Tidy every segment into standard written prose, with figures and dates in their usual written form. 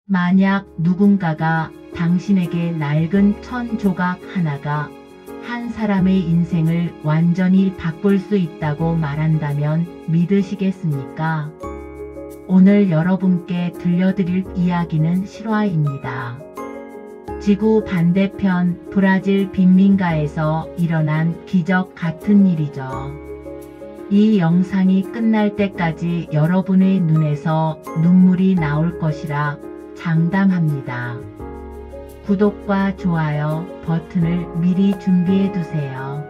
만약 누군가가 당신에게 낡은 천 조각 하나가 한 사람의 인생을 완전히 바꿀 수 있다고 말한다면 믿으시겠습니까? 오늘 여러분께 들려드릴 이야기는 실화입니다. 지구 반대편 브라질 빈민가에서 일어난 기적 같은 일이죠. 이 영상이 끝날 때까지 여러분의 눈에서 눈물이 나올 것이라 장담합니다. 구독과 좋아요 버튼을 미리 준비해 두세요.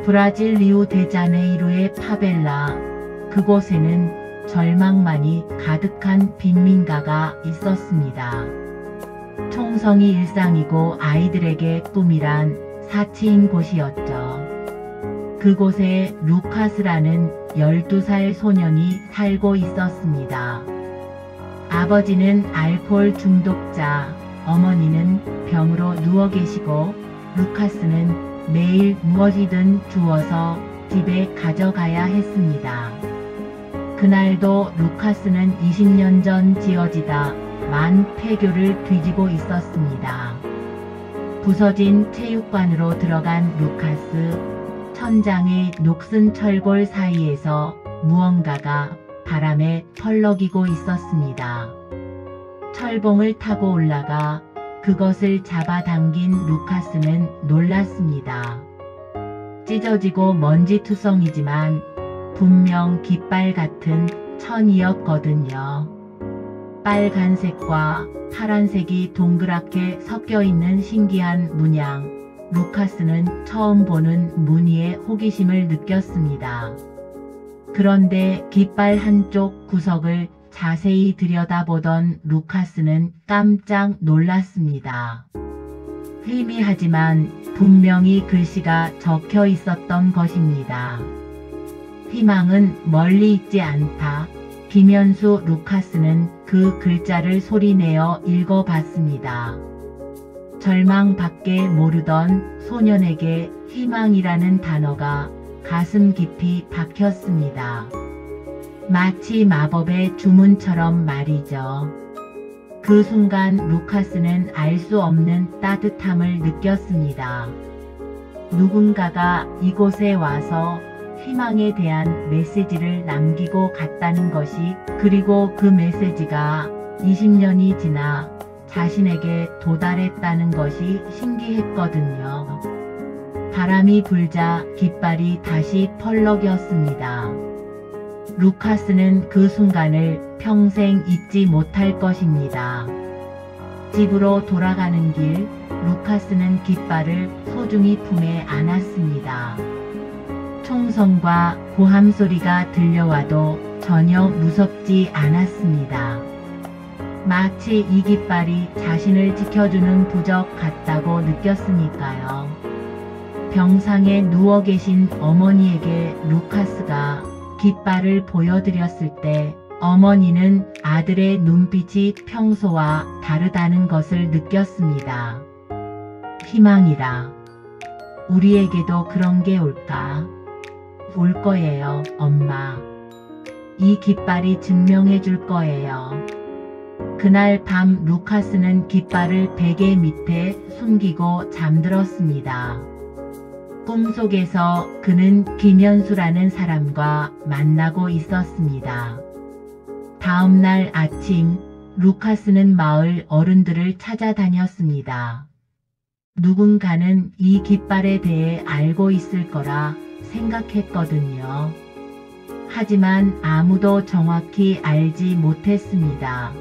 브라질 리우데자네이루의 파벨라, 그곳에는 절망만이 가득한 빈민가가 있었습니다. 총성이 일상이고 아이들에게 꿈이란 사치인 곳이었죠. 그곳에 루카스라는 12살 소년이 살고 있었습니다. 아버지는 알코올 중독자, 어머니는 병으로 누워 계시고 루카스는 매일 무엇이든 주워서 집에 가져가야 했습니다. 그날도 루카스는 20년 전 지어지다 만 폐교를 뒤지고 있었습니다. 부서진 체육관으로 들어간 루카스, 천장의 녹슨 철골 사이에서 무언가가 바람에 펄럭이고 있었습니다. 철봉을 타고 올라가 그것을 잡아당긴 루카스는 놀랐습니다. 찢어지고 먼지투성이지만 분명 깃발 같은 천이었거든요. 빨간색과 파란색이 동그랗게 섞여있는 신기한 문양, 루카스는 처음 보는 무늬에 호기심을 느꼈습니다. 그런데 깃발 한쪽 구석을 자세히 들여다보던 루카스는 깜짝 놀랐습니다. 희미하지만 분명히 글씨가 적혀 있었던 것입니다. 희망은 멀리 있지 않다. 김현수. 루카스는 그 글자를 소리내어 읽어봤습니다. 절망밖에 모르던 소년에게 희망이라는 단어가 가슴 깊이 박혔습니다. 마치 마법의 주문처럼 말이죠. 그 순간 루카스는 알 수 없는 따뜻함을 느꼈습니다. 누군가가 이곳에 와서 희망에 대한 메시지를 남기고 갔다는 것이, 그리고 그 메시지가 20년이 지나 자신에게 도달했다는 것이 신기했거든요. 바람이 불자 깃발이 다시 펄럭였습니다. 루카스는 그 순간을 평생 잊지 못할 것입니다. 집으로 돌아가는 길, 루카스는 깃발을 소중히 품에 안았습니다. 총성과 고함 소리가 들려와도 전혀 무섭지 않았습니다. 마치 이 깃발이 자신을 지켜주는 부적 같다고 느꼈으니까요. 병상에 누워 계신 어머니에게 루카스가 깃발을 보여드렸을 때 어머니는 아들의 눈빛이 평소와 다르다는 것을 느꼈습니다. 희망이라. 우리에게도 그런 게 올까? 올 거예요, 엄마. 이 깃발이 증명해 줄 거예요. 그날 밤 루카스는 깃발을 베개 밑에 숨기고 잠들었습니다. 꿈속에서 그는 김현수라는 사람과 만나고 있었습니다. 다음날 아침, 루카스는 마을 어른들을 찾아다녔습니다. 누군가는 이 깃발에 대해 알고 있을 거라 생각했거든요. 하지만 아무도 정확히 알지 못했습니다.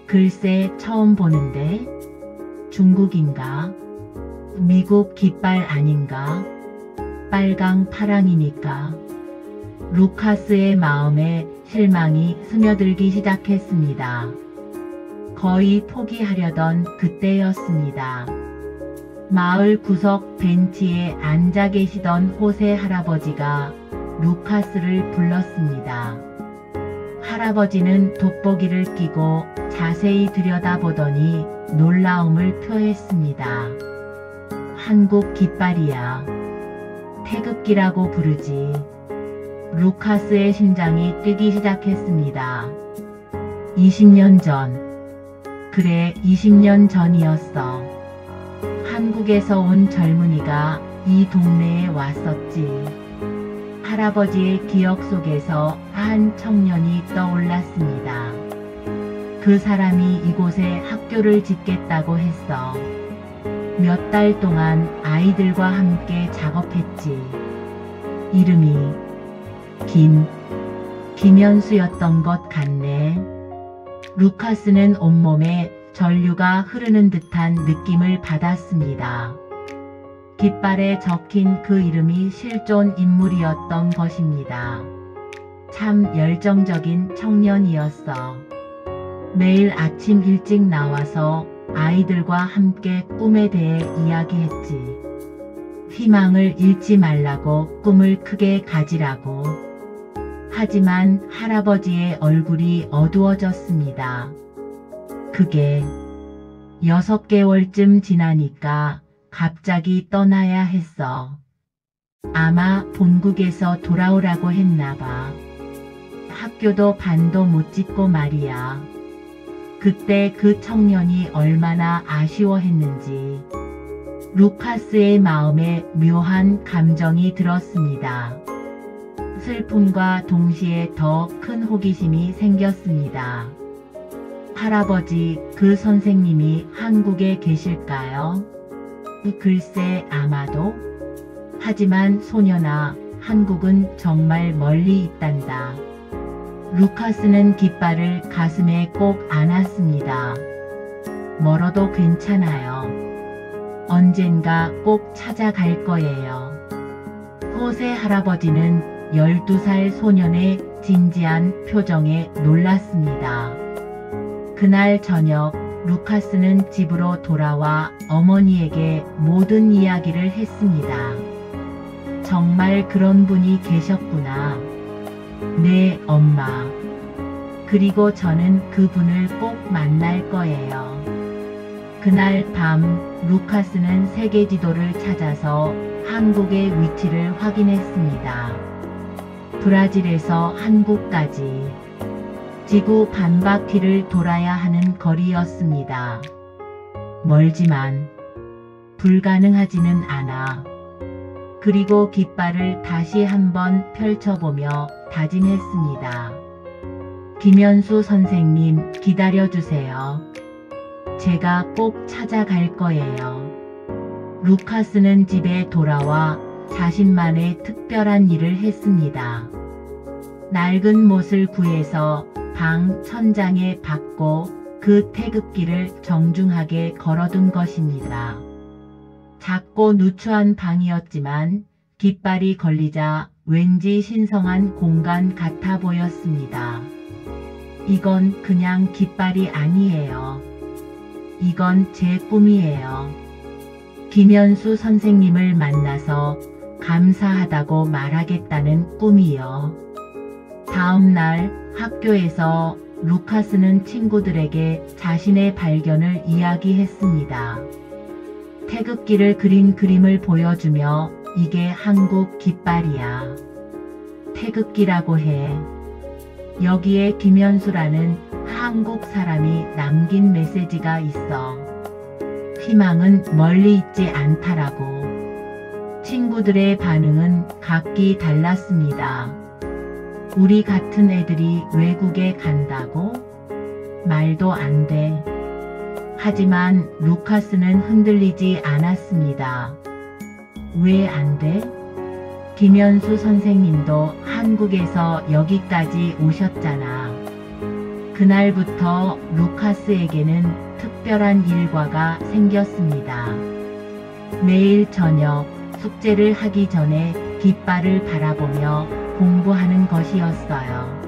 글쎄, 처음 보는데? 중국인가? 미국 깃발 아닌가? 빨강 파랑이니까. 루카스의 마음에 실망이 스며들기 시작했습니다. 거의 포기하려던 그때였습니다. 마을 구석 벤치에 앉아 계시던 호세 할아버지가 루카스를 불렀습니다. 할아버지는 돋보기를 끼고 자세히 들여다보더니 놀라움을 표했습니다. 한국 깃발이야. 태극기라고 부르지. 루카스의 심장이 뛰기 시작했습니다. 20년 전 그래 20년 전이었어. 한국에서 온 젊은이가 이 동네에 왔었지. 할아버지의 기억 속에서 한 청년이 떠올랐습니다. 그 사람이 이곳에 학교를 짓겠다고 했어. 몇 달 동안 아이들과 함께 작업했지. 이름이 김현수였던 것 같네. 루카스는 온몸에 전류가 흐르는 듯한 느낌을 받았습니다. 깃발에 적힌 그 이름이 실존 인물이었던 것입니다. 참 열정적인 청년이었어. 매일 아침 일찍 나와서 아이들과 함께 꿈에 대해 이야기했지. 희망을 잃지 말라고, 꿈을 크게 가지라고. 하지만 할아버지의 얼굴이 어두워졌습니다. 그게 6개월쯤 지나니까 갑자기 떠나야 했어. 아마 본국에서 돌아오라고 했나 봐. 학교도 반도 못 짓고 말이야. 그때 그 청년이 얼마나 아쉬워했는지 루카스의 마음에 묘한 감정이 들었습니다. 슬픔과 동시에 더 큰 호기심이 생겼습니다. 할아버지, 그 선생님이 한국에 계실까요? 글쎄, 아마도. 하지만 소년아, 한국은 정말 멀리 있단다. 루카스는 깃발을 가슴에 꼭 안았습니다. 멀어도 괜찮아요. 언젠가 꼭 찾아갈 거예요. 호세 할아버지는 12살 소년의 진지한 표정에 놀랐습니다. 그날 저녁 루카스는 집으로 돌아와 어머니에게 모든 이야기를 했습니다. 정말 그런 분이 계셨구나. 네, 엄마. 그리고 저는 그분을 꼭 만날 거예요. 그날 밤 루카스는 세계 지도를 찾아서 한국의 위치를 확인했습니다. 브라질에서 한국까지 지구 반바퀴를 돌아야 하는 거리였습니다. 멀지만 불가능하지는 않아. 그리고 깃발을 다시 한번 펼쳐보며 다짐했습니다. 김현수 선생님, 기다려주세요. 제가 꼭 찾아갈 거예요. 루카스는 집에 돌아와 자신만의 특별한 일을 했습니다. 낡은 못을 구해서 방 천장에 박고 그 태극기를 정중하게 걸어둔 것입니다. 작고 누추한 방이었지만 깃발이 걸리자 왠지 신성한 공간 같아 보였습니다. 이건 그냥 깃발이 아니에요. 이건 제 꿈이에요. 김현수 선생님을 만나서 감사하다고 말하겠다는 꿈이요. 다음 날 학교에서 루카스는 친구들에게 자신의 발견을 이야기했습니다. 태극기를 그린 그림을 보여주며 이게 한국 깃발이야. 태극기라고 해. 여기에 김현수라는 한국 사람이 남긴 메시지가 있어. 희망은 멀리 있지 않다라고. 친구들의 반응은 각기 달랐습니다. 우리 같은 애들이 외국에 간다고? 말도 안 돼. 하지만 루카스는 흔들리지 않았습니다. 왜 안 돼? 김현수 선생님도 한국에서 여기까지 오셨잖아. 그날부터 루카스에게는 특별한 일과가 생겼습니다. 매일 저녁 숙제를 하기 전에 깃발을 바라보며 공부하는 것이었어요.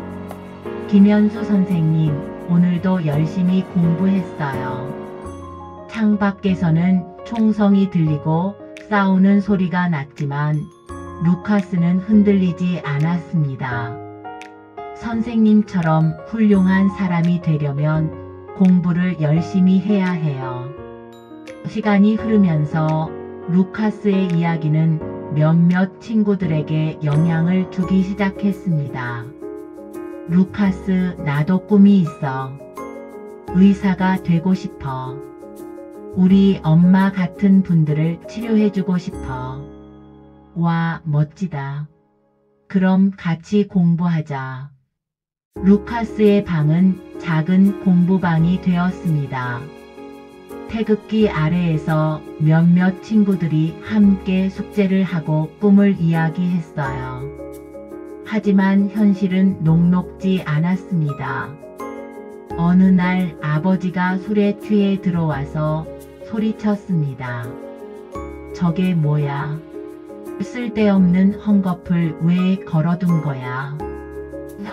김현수 선생님, 오늘도 열심히 공부했어요. 창밖에서는 총성이 들리고 싸우는 소리가 났지만 루카스는 흔들리지 않았습니다. 선생님처럼 훌륭한 사람이 되려면 공부를 열심히 해야 해요. 시간이 흐르면서 루카스의 이야기는 몇몇 친구들에게 영향을 주기 시작했습니다. 루카스, 나도 꿈이 있어. 의사가 되고 싶어. 우리 엄마 같은 분들을 치료해주고 싶어. 와, 멋지다. 그럼 같이 공부하자. 루카스의 방은 작은 공부방이 되었습니다. 태극기 아래에서 몇몇 친구들이 함께 숙제를 하고 꿈을 이야기했어요. 하지만 현실은 녹록지 않았습니다. 어느 날 아버지가 술에 취해 들어와서 소리쳤습니다. 저게 뭐야? 쓸데없는 헝겊을 왜 걸어둔 거야?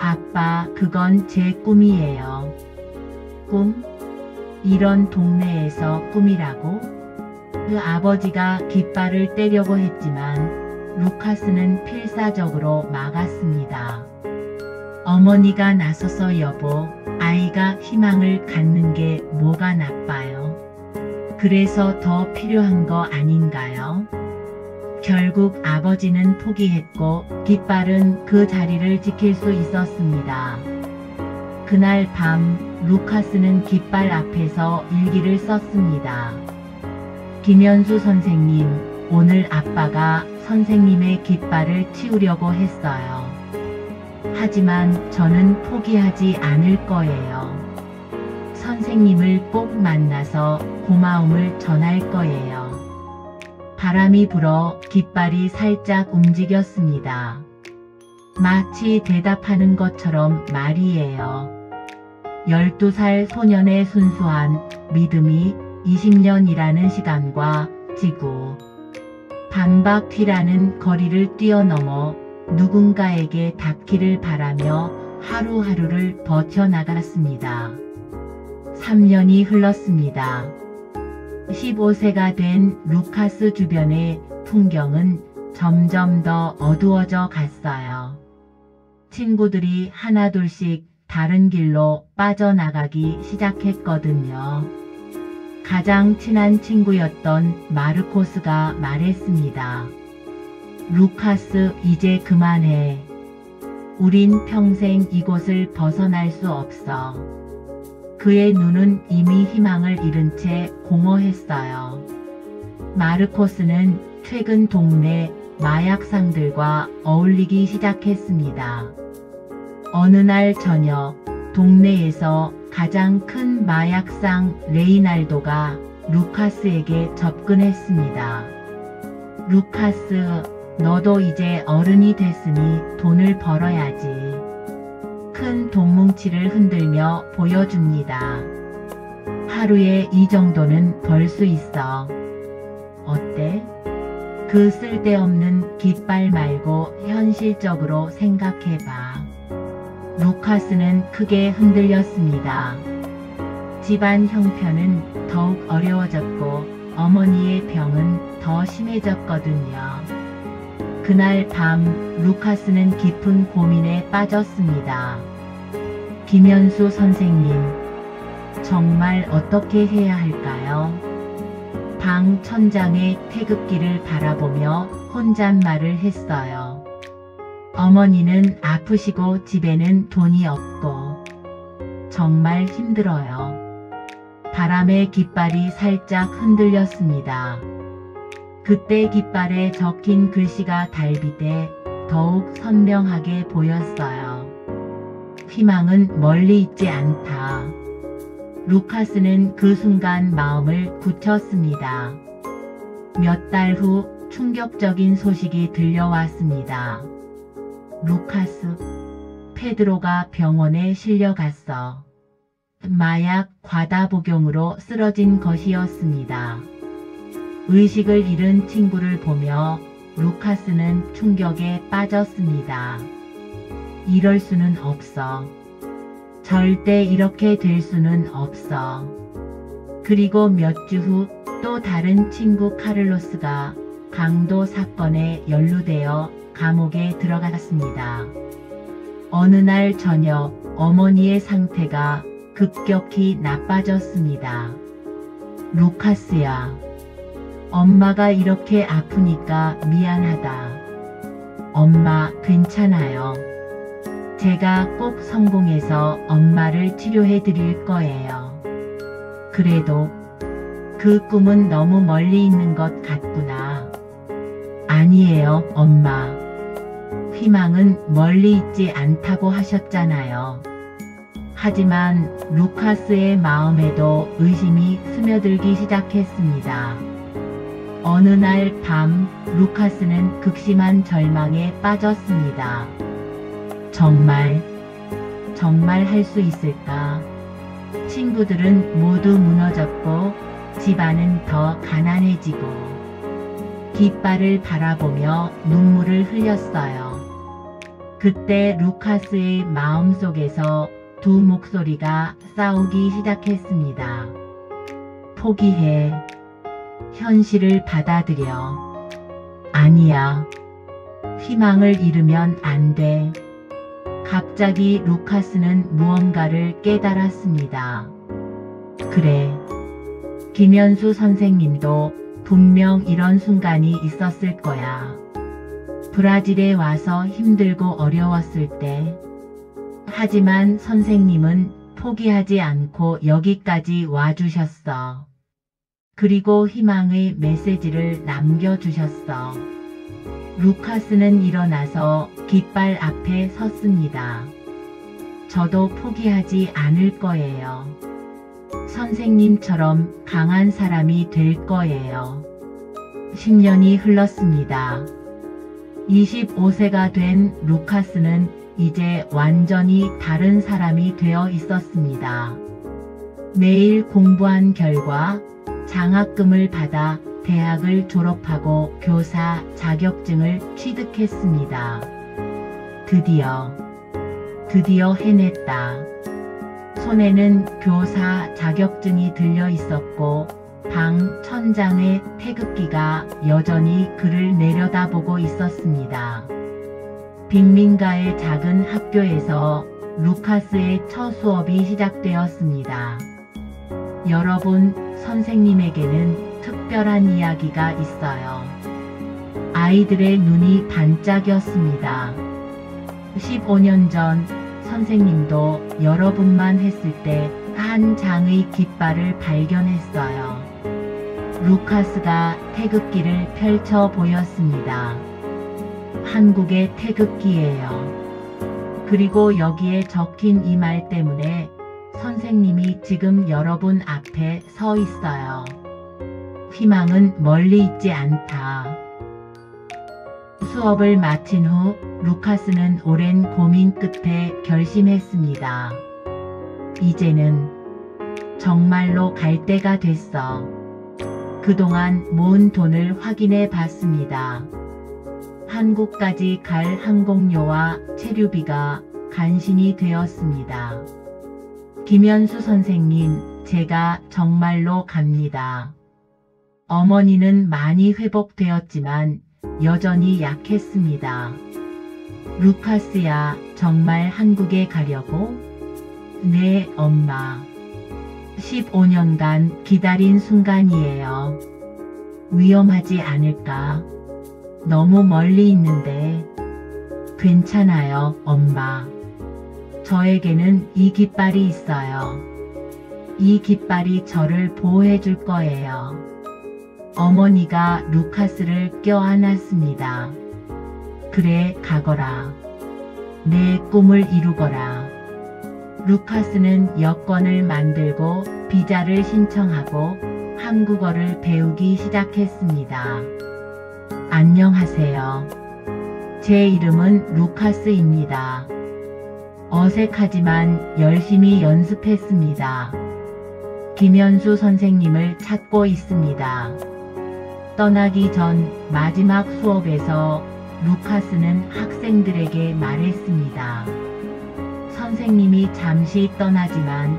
아빠, 그건 제 꿈이에요. 꿈? 이런 동네에서 꿈이라고? 그 아버지가 깃발을 떼려고 했지만 루카스는 필사적으로 막았습니다. 어머니가 나서서 여보, 아이가 희망을 갖는 게 뭐가 나빠요? 그래서 더 필요한 거 아닌가요? 결국 아버지는 포기했고 깃발은 그 자리를 지킬 수 있었습니다. 그날 밤 루카스는 깃발 앞에서 일기를 썼습니다. 김현수 선생님, 오늘 아빠가 선생님의 깃발을 치우려고 했어요. 하지만 저는 포기하지 않을 거예요. 선생님을 꼭 만나서 고마움을 전할 거예요. 바람이 불어 깃발이 살짝 움직였습니다. 마치 대답하는 것처럼 말이에요. 12살 소년의 순수한 믿음이 20년이라는 시간과 지구, 반바퀴라는 거리를 뛰어넘어 누군가에게 닿기를 바라며 하루하루를 버텨나갔습니다. 3년이 흘렀습니다. 15세가 된 루카스 주변의 풍경은 점점 더 어두워져 갔어요. 친구들이 하나둘씩 다른 길로 빠져나가기 시작했거든요. 가장 친한 친구였던 마르코스가 말했습니다. 루카스, 이제 그만해. 우린 평생 이곳을 벗어날 수 없어. 그의 눈은 이미 희망을 잃은 채 공허했어요. 마르코스는 최근 동네 마약상들과 어울리기 시작했습니다. 어느 날 저녁, 동네에서 가장 큰 마약상 레이날도가 루카스에게 접근했습니다. 루카스, 너도 이제 어른이 됐으니 돈을 벌어야지. 큰 돈 뭉치를 흔들며 보여줍니다. 하루에 이 정도는 벌 수 있어. 어때? 그 쓸데없는 깃발 말고 현실적으로 생각해봐. 루카스는 크게 흔들렸습니다. 집안 형편은 더욱 어려워졌고 어머니의 병은 더 심해졌거든요. 그날 밤 루카스는 깊은 고민에 빠졌습니다. 김현수 선생님, 정말 어떻게 해야 할까요? 방 천장의 태극기를 바라보며 혼잣말을 했어요. 어머니는 아프시고 집에는 돈이 없고 정말 힘들어요. 바람에 깃발이 살짝 흔들렸습니다. 그때 깃발에 적힌 글씨가 달빛에 더욱 선명하게 보였어요. 희망은 멀리 있지 않다. 루카스는 그 순간 마음을 굳혔습니다. 몇 달 후 충격적인 소식이 들려왔습니다. 루카스, 페드로가 병원에 실려갔어. 마약 과다 복용으로 쓰러진 것이었습니다. 의식을 잃은 친구를 보며 루카스는 충격에 빠졌습니다. 이럴 수는 없어. 절대 이렇게 될 수는 없어. 그리고 몇 주 후 또 다른 친구 카를로스가 강도 사건에 연루되어 감옥에 들어갔습니다. 어느 날 저녁 어머니의 상태가 급격히 나빠졌습니다. 루카스야, 엄마가 이렇게 아프니까 미안하다. 엄마 괜찮아요. 제가 꼭 성공해서 엄마를 치료해 드릴 거예요. 그래도 그 꿈은 너무 멀리 있는 것 같구나. 아니에요, 엄마. 희망은 멀리 있지 않다고 하셨잖아요. 하지만 루카스의 마음에도 의심이 스며들기 시작했습니다. 어느 날 밤 루카스는 극심한 절망에 빠졌습니다. 정말 할 수 있을까? 친구들은 모두 무너졌고 집안은 더 가난해지고 깃발을 바라보며 눈물을 흘렸어요. 그때 루카스의 마음속에서 두 목소리가 싸우기 시작했습니다. 포기해. 현실을 받아들여. 아니야. 희망을 잃으면 안 돼. 갑자기 루카스는 무언가를 깨달았습니다. 그래. 김현수 선생님도 분명 이런 순간이 있었을 거야. 브라질에 와서 힘들고 어려웠을 때. 하지만 선생님은 포기하지 않고 여기까지 와주셨어. 그리고 희망의 메시지를 남겨주셨어. 루카스는 일어나서 깃발 앞에 섰습니다. 저도 포기하지 않을 거예요. 선생님처럼 강한 사람이 될 거예요. 10년이 흘렀습니다. 25세가 된 루카스는 이제 완전히 다른 사람이 되어 있었습니다. 매일 공부한 결과 장학금을 받아 대학을 졸업하고 교사 자격증을 취득했습니다. 드디어 해냈다. 손에는 교사 자격증이 들려 있었고 방 천장에 태극기가 여전히 그를 내려다보고 있었습니다. 빈민가의 작은 학교에서 루카스의 첫 수업이 시작되었습니다. 여러분, 선생님에게는 특별한 이야기가 있어요. 아이들의 눈이 반짝였습니다. 15년 전 선생님도 여러분만 했을 때 한 장의 깃발을 발견했어요. 루카스가 태극기를 펼쳐 보였습니다. 한국의 태극기예요. 그리고 여기에 적힌 이 말 때문에 선생님이 지금 여러분 앞에 서 있어요. 희망은 멀리 있지 않다. 수업을 마친 후 루카스는 오랜 고민 끝에 결심했습니다. 이제는 정말로 갈 때가 됐어. 그동안 모은 돈을 확인해 봤습니다. 한국까지 갈 항공료와 체류비가 간신히 되었습니다. 김현수 선생님, 제가 정말로 갑니다. 어머니는 많이 회복되었지만 여전히 약했습니다. 루카스야, 정말 한국에 가려고? 네, 엄마. 15년간 기다린 순간이에요. 위험하지 않을까? 너무 멀리 있는데. 괜찮아요, 엄마. 저에게는 이 깃발이 있어요. 이 깃발이 저를 보호해 줄 거예요. 어머니가 루카스를 껴안았습니다. 그래, 가거라. 내 꿈을 이루거라. 루카스는 여권을 만들고 비자를 신청하고 한국어를 배우기 시작했습니다. 안녕하세요. 제 이름은 루카스입니다. 어색하지만 열심히 연습했습니다. 김현수 선생님을 찾고 있습니다. 떠나기 전 마지막 수업에서 루카스는 학생들에게 말했습니다. 선생님이 잠시 떠나지만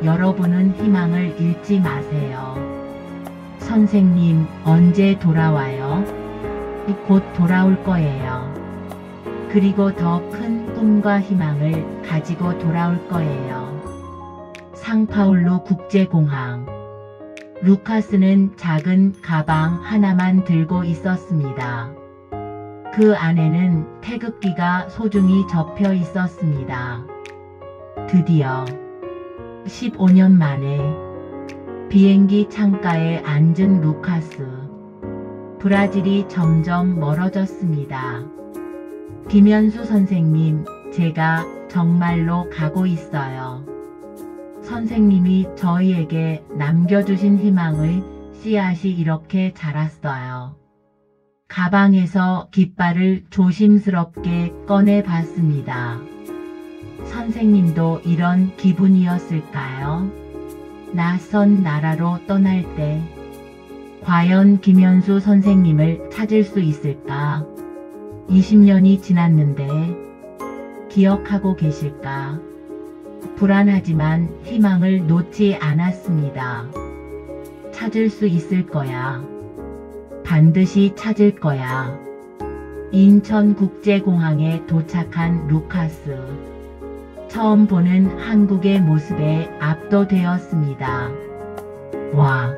여러분은 희망을 잃지 마세요. 선생님, 언제 돌아와요? 곧 돌아올 거예요. 그리고 더 큰 꿈과 희망을 가지고 돌아올 거예요. 상파울루 국제공항. 루카스는 작은 가방 하나만 들고 있었습니다. 그 안에는 태극기가 소중히 접혀 있었습니다. 드디어 15년 만에 비행기 창가에 앉은 루카스. 브라질이 점점 멀어졌습니다. 김현수 선생님, 제가 정말로 가고 있어요. 선생님이 저희에게 남겨주신 희망의 씨앗이 이렇게 자랐어요. 가방에서 깃발을 조심스럽게 꺼내봤습니다. 선생님도 이런 기분이었을까요? 낯선 나라로 떠날 때 과연 김현수 선생님을 찾을 수 있을까? 20년이 지났는데 기억하고 계실까? 불안하지만 희망을 놓지 않았습니다. 찾을 수 있을 거야. 반드시 찾을 거야. 인천국제공항에 도착한 루카스. 처음 보는 한국의 모습에 압도되었습니다. 와,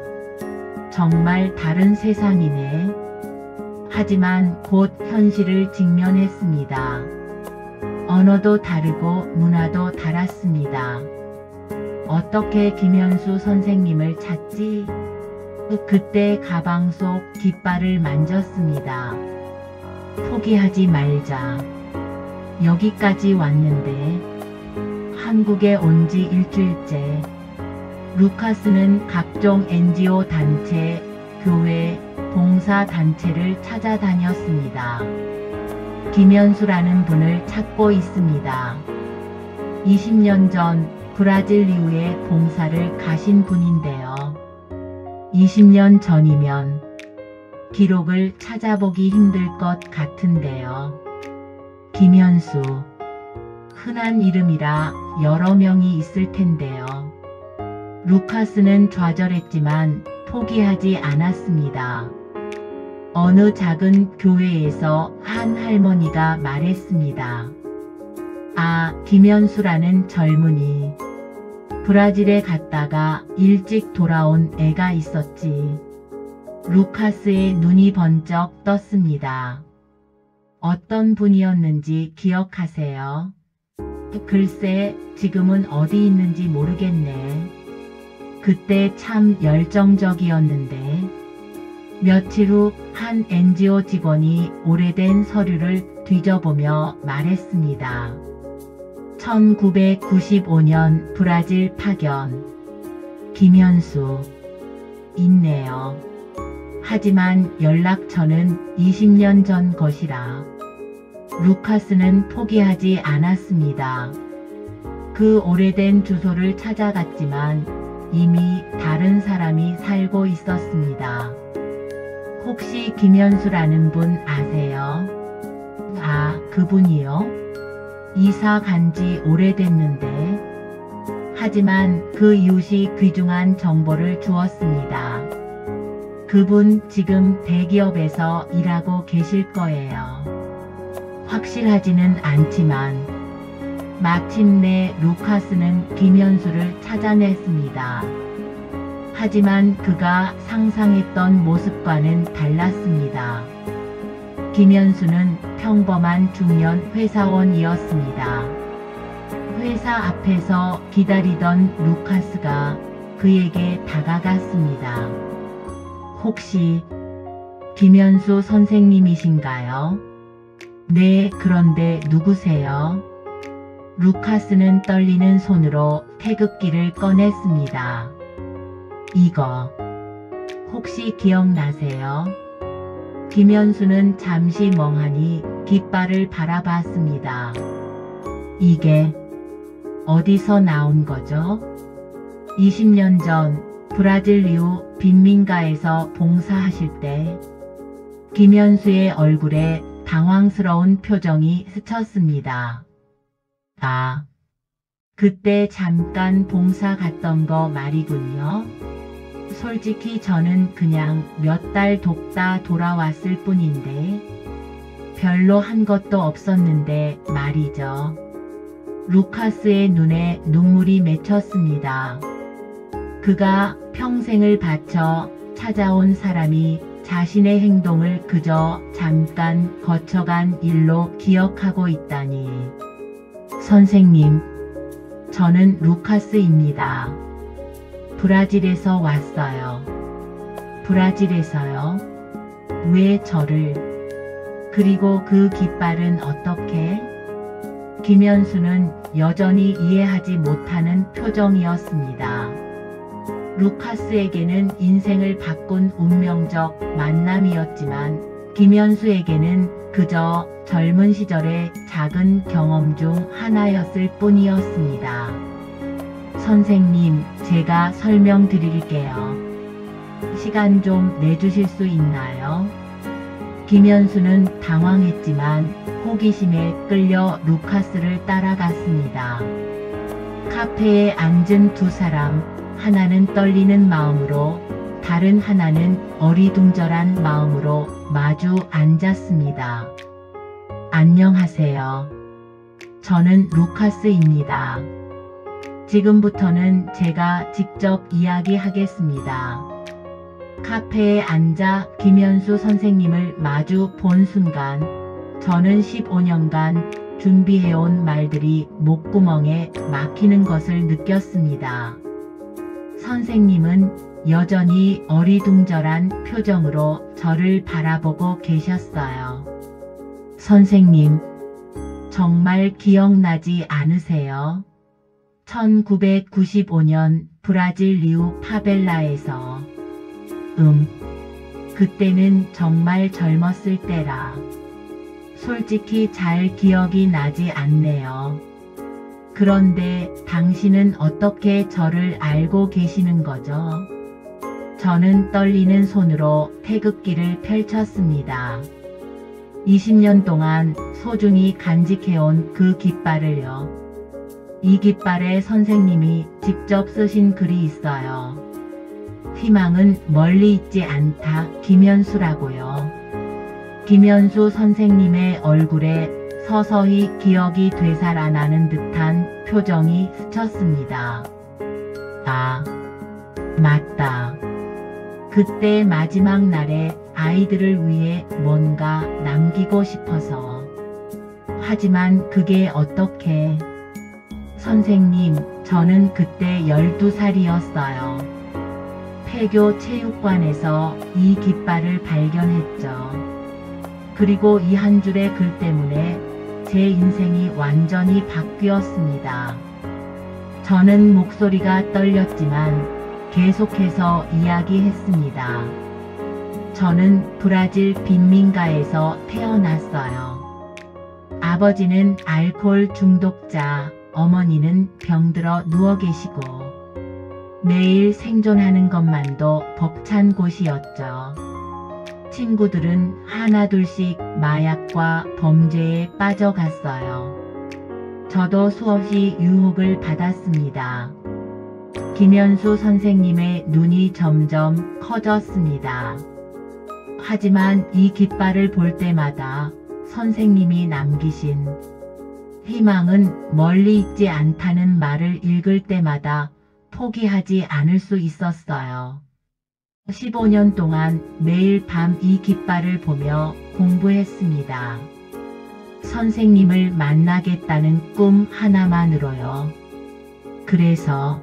정말 다른 세상이네. 하지만 곧 현실을 직면했습니다. 언어도 다르고 문화도 달랐습니다. 어떻게 김현수 선생님을 찾지? 그때 가방 속 깃발을 만졌습니다. 포기하지 말자. 여기까지 왔는데 한국에 온 지 일주일째. 루카스는 각종 NGO 단체, 교회, 봉사단체를 찾아다녔습니다. 김현수라는 분을 찾고 있습니다. 20년 전 브라질 리우에 봉사를 가신 분인데요. 20년 전이면 기록을 찾아보기 힘들 것 같은데요. 김현수. 흔한 이름이라 여러 명이 있을 텐데요. 루카스는 좌절했지만 포기하지 않았습니다. 어느 작은 교회에서 한 할머니가 말했습니다. 아, 김현수라는 젊은이. 브라질에 갔다가 일찍 돌아온 애가 있었지. 루카스의 눈이 번쩍 떴습니다. 어떤 분이었는지 기억하세요? 글쎄, 지금은 어디 있는지 모르겠네. 그때 참 열정적이었는데. 며칠 후 한 NGO 직원이 오래된 서류를 뒤져보며 말했습니다. 1995년 브라질 파견. 김현수. 있네요. 하지만 연락처는 20년 전 것이라. 루카스는 포기하지 않았습니다. 그 오래된 주소를 찾아갔지만 이미 다른 사람이 살고 있었습니다. 혹시 김현수라는 분 아세요? 아, 그분이요? 이사 간 지 오래됐는데. 하지만 그 이웃이 귀중한 정보를 주었습니다. 그분 지금 대기업에서 일하고 계실 거예요. 확실하지는 않지만 마침내 루카스는 김현수를 찾아냈습니다. 하지만 그가 상상했던 모습과는 달랐습니다. 김현수는 평범한 중년 회사원이었습니다. 회사 앞에서 기다리던 루카스가 그에게 다가갔습니다. 혹시 김현수 선생님이신가요? 네, 그런데 누구세요? 루카스는 떨리는 손으로 태극기를 꺼냈습니다. 이거 혹시 기억나세요? 김현수는 잠시 멍하니 깃발을 바라봤습니다. 이게 어디서 나온 거죠? 20년 전 브라질 리우 빈민가에서 봉사하실 때 김현수의 얼굴에 당황스러운 표정이 스쳤습니다. 아, 그때 잠깐 봉사 갔던 거 말이군요. 솔직히 저는 그냥 몇 달 돕다 돌아왔을 뿐인데 별로 한 것도 없었는데 말이죠. 루카스의 눈에 눈물이 맺혔습니다. 그가 평생을 바쳐 찾아온 사람이 자신의 행동을 그저 잠깐 거쳐간 일로 기억하고 있다니. 선생님, 저는 루카스입니다. 브라질에서 왔어요. 브라질에서요? 왜 저를? 그리고 그 깃발은 어떻게? 김현수는 여전히 이해하지 못하는 표정이었습니다. 루카스에게는 인생을 바꾼 운명적 만남이었지만 김현수에게는 그저 젊은 시절의 작은 경험 중 하나였을 뿐이었습니다. 선생님, 제가 설명드릴게요. 시간 좀 내주실 수 있나요? 김현수는 당황했지만 호기심에 끌려 루카스를 따라갔습니다. 카페에 앉은 두 사람, 하나는 떨리는 마음으로, 다른 하나는 어리둥절한 마음으로 마주 앉았습니다. 안녕하세요. 저는 루카스입니다. 지금부터는 제가 직접 이야기하겠습니다. 카페에 앉아 김현수 선생님을 마주 본 순간 저는 15년간 준비해온 말들이 목구멍에 막히는 것을 느꼈습니다. 선생님은 여전히 어리둥절한 표정으로 저를 바라보고 계셨어요. 선생님, 정말 기억나지 않으세요? 1995년 브라질 리우 파벨라에서 그때는 정말 젊었을 때라. 솔직히 잘 기억이 나지 않네요. 그런데 당신은 어떻게 저를 알고 계시는 거죠? 저는 떨리는 손으로 태극기를 펼쳤습니다. 20년 동안 소중히 간직해온 그 깃발을요. 이 깃발에 선생님이 직접 쓰신 글이 있어요. 희망은 멀리 있지 않다, 김현수라고요. 김현수 선생님의 얼굴에 서서히 기억이 되살아나는 듯한 표정이 스쳤습니다. 아, 맞다. 그때 마지막 날에 아이들을 위해 뭔가 남기고 싶어서. 하지만 그게 어떻게? 선생님, 저는 그때 12살이었어요. 폐교 체육관에서 이 깃발을 발견했죠. 그리고 이 한 줄의 글 때문에 제 인생이 완전히 바뀌었습니다. 저는 목소리가 떨렸지만 계속해서 이야기했습니다. 저는 브라질 빈민가에서 태어났어요. 아버지는 알코올 중독자, 어머니는 병들어 누워 계시고 매일 생존하는 것만도 벅찬 곳이었죠. 친구들은 하나둘씩 마약과 범죄에 빠져갔어요. 저도 수없이 유혹을 받았습니다. 김현수 선생님의 눈이 점점 커졌습니다. 하지만 이 깃발을 볼 때마다 선생님이 남기신 희망은 멀리 있지 않다는 말을 읽을 때마다 포기하지 않을 수 있었어요. 15년 동안 매일 밤 이 깃발을 보며 공부했습니다. 선생님을 만나겠다는 꿈 하나만으로요. 그래서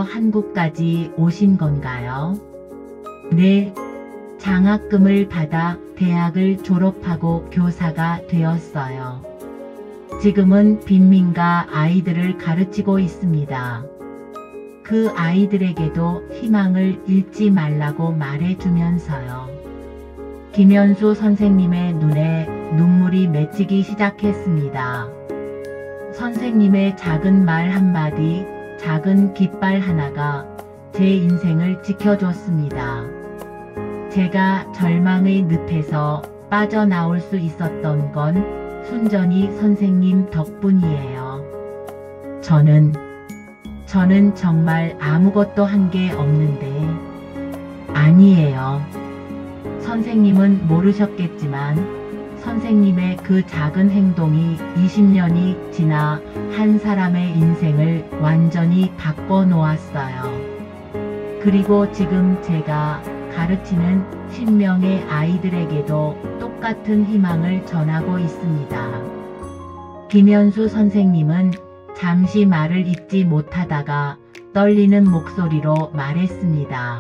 한국까지 오신 건가요? 네, 장학금을 받아 대학을 졸업하고 교사가 되었어요. 지금은 빈민가 아이들을 가르치고 있습니다. 그 아이들에게도 희망을 잃지 말라고 말해주면서요. 김현수 선생님의 눈에 눈물이 맺히기 시작했습니다. 선생님의 작은 말 한마디, 작은 깃발 하나가 제 인생을 지켜줬습니다. 제가 절망의 늪에서 빠져나올 수 있었던 건 순전히 선생님 덕분이에요. 저는 정말 아무것도 한 게 없는데. 아니에요. 선생님은 모르셨겠지만 선생님의 그 작은 행동이 20년이 지나 한 사람의 인생을 완전히 바꿔놓았어요. 그리고 지금 제가 가르치는 10명의 아이들에게도 똑같은 희망을 전하고 있습니다. 김현수 선생님은 잠시 말을 잇지 못하다가 떨리는 목소리로 말했습니다.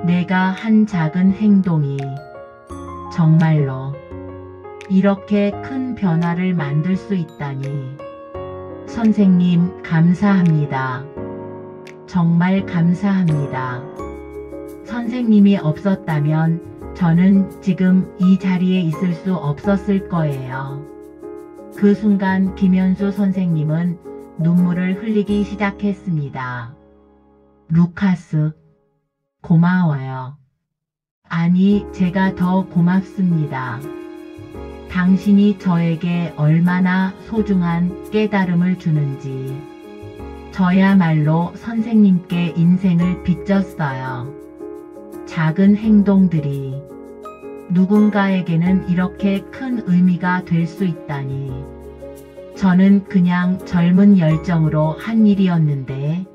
내가 한 작은 행동이 정말로 이렇게 큰 변화를 만들 수 있다니. 선생님, 감사합니다. 정말 감사합니다. 선생님이 없었다면 저는 지금 이 자리에 있을 수 없었을 거예요. 그 순간 김현수 선생님은 눈물을 흘리기 시작했습니다. 루카스, 고마워요. 아니, 제가 더 고맙습니다. 당신이 저에게 얼마나 소중한 깨달음을 주는지. 저야말로 선생님께 인생을 빚졌어요. 작은 행동들이 누군가에게는 이렇게 큰 의미가 될 수 있다니. 저는 그냥 젊은 열정으로 한 일이었는데